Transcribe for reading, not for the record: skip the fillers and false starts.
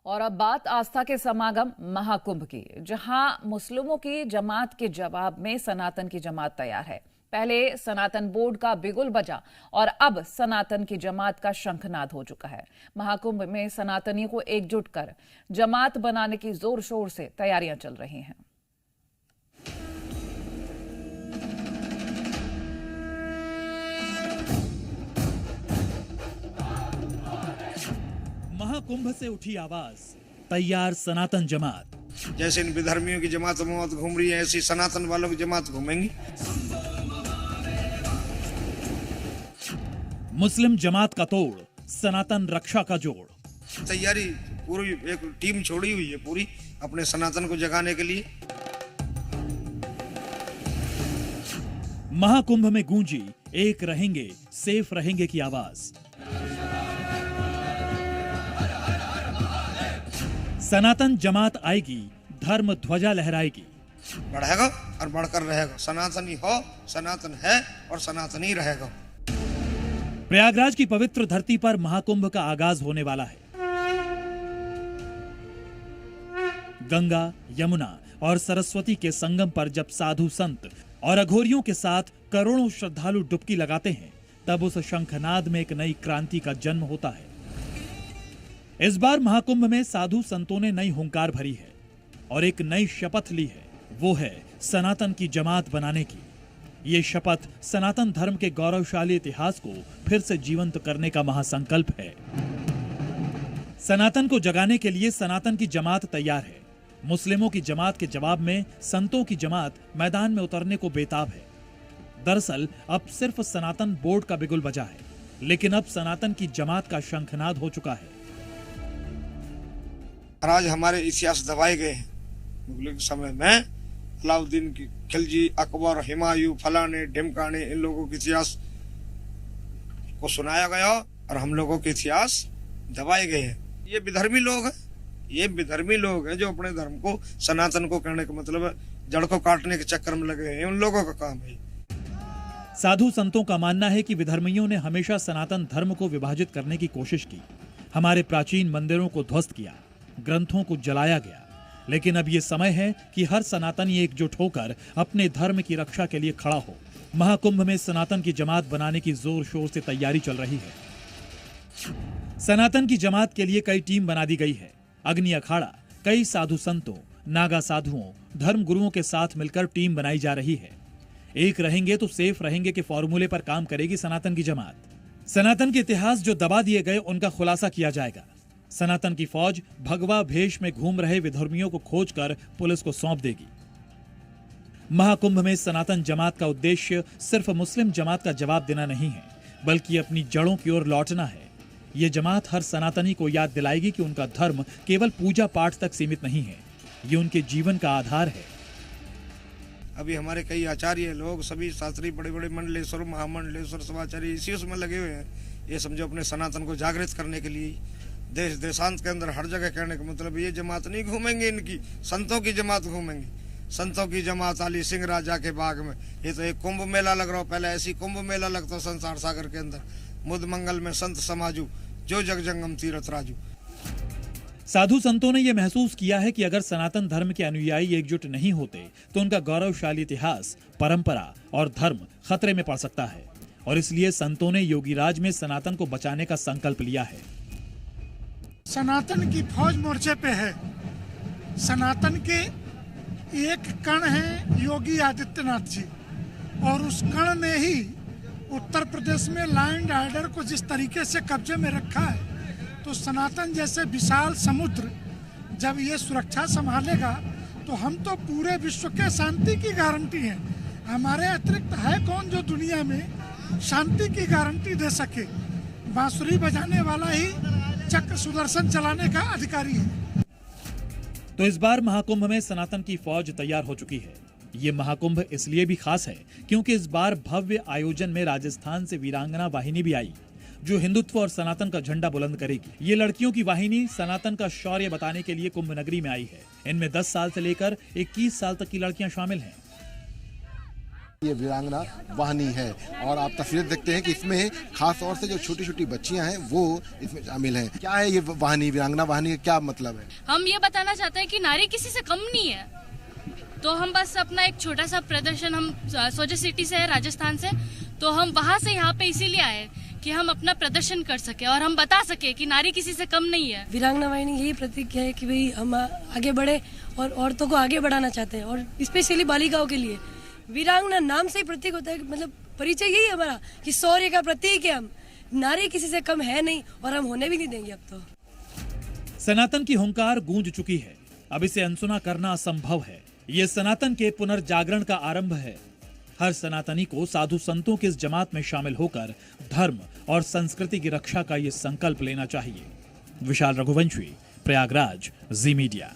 और अब बात आस्था के समागम महाकुंभ की, जहां मुस्लिमों की जमात के जवाब में सनातन की जमात तैयार है। पहले सनातन बोर्ड का बिगुल बजा और अब सनातन की जमात का शंखनाद हो चुका है। महाकुंभ में सनातनियों को एकजुट कर जमात बनाने की जोर शोर से तैयारियां चल रही हैं। महाकुंभ से उठी आवाज, तैयार सनातन जमात। जैसे इन विधर्मियों की जमात घूम रही है, ऐसी सनातन वालों की जमात घूमेंगी। मुस्लिम जमात का तोड़, सनातन रक्षा का जोड़। तैयारी पूरी एक टीम छोड़ी हुई है पूरी अपने सनातन को जगाने के लिए। महाकुंभ में गूंजी एक रहेंगे सेफ रहेंगे की आवाज। सनातन जमात आएगी, धर्म ध्वजा लहराएगी। बढ़ेगा और बढ़कर रहेगा। सनातनी हो, सनातन है और सनातनी रहेगा। प्रयागराज की पवित्र धरती पर महाकुंभ का आगाज होने वाला है। गंगा, यमुना और सरस्वती के संगम पर जब साधु संत और अघोरियों के साथ करोड़ों श्रद्धालु डुबकी लगाते हैं, तब उस शंखनाद में एक नई क्रांति का जन्म होता है। इस बार महाकुंभ में साधु संतों ने नई हुंकार भरी है और एक नई शपथ ली है। वो है सनातन की जमात बनाने की। ये शपथ सनातन धर्म के गौरवशाली इतिहास को फिर से जीवंत करने का महासंकल्प है। सनातन को जगाने के लिए सनातन की जमात तैयार है। मुस्लिमों की जमात के जवाब में संतों की जमात मैदान में उतरने को बेताब है। दरअसल अब सिर्फ सनातन बोर्ड का बिगुल बजा है, लेकिन अब सनातन की जमात का शंखनाद हो चुका है। आज हमारे इतिहास दबाए गए हैं। मुगलों के समय में अलाउद्दीन की खिलजी, अकबर, हुमायूं, फलाने ढिमकाने, इन लोगों के इतिहास को सुनाया गया और हम लोगों के इतिहास दबाए गए हैं। ये विधर्मी लोग हैं, ये विधर्मी लोग हैं जो अपने धर्म को, सनातन को कहने का मतलब जड़ को काटने के चक्कर में लगे हैं। उन लोगों का काम है। साधु संतों का मानना है कि विधर्मियों ने हमेशा सनातन धर्म को विभाजित करने की कोशिश की। हमारे प्राचीन मंदिरों को ध्वस्त किया, ग्रंथों को जलाया गया। लेकिन अब ये समय है कि हर सनातनी एकजुट होकर अपने धर्म की रक्षा के लिए खड़ा हो। महाकुंभ में सनातन की जमात बनाने की जोर शोर से तैयारी चल रही है। सनातन की जमात के लिए कई टीम बना दी गई है। अग्नि अखाड़ा कई साधु संतों, नागा साधुओं, धर्म गुरुओं के साथ मिलकर टीम बनाई जा रही है। एक रहेंगे तो सेफ रहेंगे के फॉर्मूले पर काम करेगी सनातन की जमात। सनातन के इतिहास जो दबा दिए गए, उनका खुलासा किया जाएगा। सनातन की फौज भगवा भेष में घूम रहे विधर्मियों को खोजकर पुलिस को सौंप देगी। महाकुंभ में सनातन जमात का उद्देश्य सिर्फ मुस्लिम जमात का जवाब देना नहीं है, बल्कि अपनी जड़ों की ओर लौटना है। ये जमात हर सनातनी को याद दिलाएगी कि उनका धर्म केवल पूजा पाठ तक सीमित नहीं है, ये उनके जीवन का आधार है। अभी हमारे कई आचार्य लोग, सभी शास्त्री, बड़े बड़े मंडलेश्वर, महामंडलेश्वर, सभाचार्य इसी उसमें लगे हुए हैं। ये समझो अपने सनातन को जागृत करने के लिए देश देशांत के अंदर हर जगह कहने का मतलब ये जमात नहीं घूमेंगे, इनकी संतों की जमात घूमेंगे। संतों की जमात आली सिंह राजा के बाग में। ये तो एक कुंभ मेला लग रहा हो, पहले ऐसी कुंभ मेला लगता संसार सागर के अंदर। मुद मंगल में संत समाजू, जो जग जंगम तीरथ राजू। साधु संतों ने यह महसूस किया है कि अगर सनातन धर्म के अनुयायी एकजुट नहीं होते तो उनका गौरवशाली इतिहास, परंपरा और धर्म खतरे में पड़ सकता है। और इसलिए संतों ने योगीराज में सनातन को बचाने का संकल्प लिया है। सनातन की फौज मोर्चे पे है। सनातन के एक कण है योगी आदित्यनाथ जी, और उस कण ने ही उत्तर प्रदेश में लॉ एंड ऑर्डर को जिस तरीके से कब्जे में रखा है, तो सनातन जैसे विशाल समुद्र जब ये सुरक्षा संभालेगा तो हम तो पूरे विश्व के शांति की गारंटी है। हमारे अतिरिक्त है कौन जो दुनिया में शांति की गारंटी दे सके। बांसुरी बजाने वाला ही चक्र सुदर्शन चलाने का अधिकारी है। तो इस बार महाकुंभ में सनातन की फौज तैयार हो चुकी है। ये महाकुंभ इसलिए भी खास है क्योंकि इस बार भव्य आयोजन में राजस्थान से वीरांगना वाहिनी भी आई, जो हिंदुत्व और सनातन का झंडा बुलंद करेगी। ये लड़कियों की वाहिनी सनातन का शौर्य बताने के लिए कुंभ नगरी में आई है। इनमें 10 साल से लेकर 21 साल तक की लड़कियां शामिल हैं। ये वीरांगना वाहिनी है और आप तस्वीरें देखते हैं कि इसमें खास तौर से जो छोटी छोटी बच्चियां हैं वो इसमें शामिल हैं। क्या है ये वाहिनी, वीरांगना वाहिनी का क्या मतलब है? हम ये बताना चाहते हैं कि नारी किसी से कम नहीं है, तो हम बस अपना एक छोटा सा प्रदर्शन, हम सोजा सिटी से है, राजस्थान से, तो हम वहाँ से यहाँ पे इसीलिए आए कि हम अपना प्रदर्शन कर सके और हम बता सके कि नारी किसी से कम नहीं है। वीरांगना वाहिनी यही प्रतीक है कि भाई हम आगे बढ़े और औरतों को आगे बढ़ाना चाहते हैं, और स्पेशली बालिकाओं के लिए वीरांगना नाम से ही प्रतीक होता है, मतलब परिचय यही है हमारा कि शौर्य का प्रतीक है हम। नारी किसी से कम है नहीं और हम होने भी नहीं देंगे। अब तो सनातन की हुंकार गूंज चुकी है, अब इसे अनसुना करना असंभव है। ये सनातन के पुनर्जागरण का आरंभ है। हर सनातनी को साधु संतों की इस जमात में शामिल होकर धर्म और संस्कृति की रक्षा का ये संकल्प लेना चाहिए। विशाल रघुवंशी, प्रयागराज, जी मीडिया।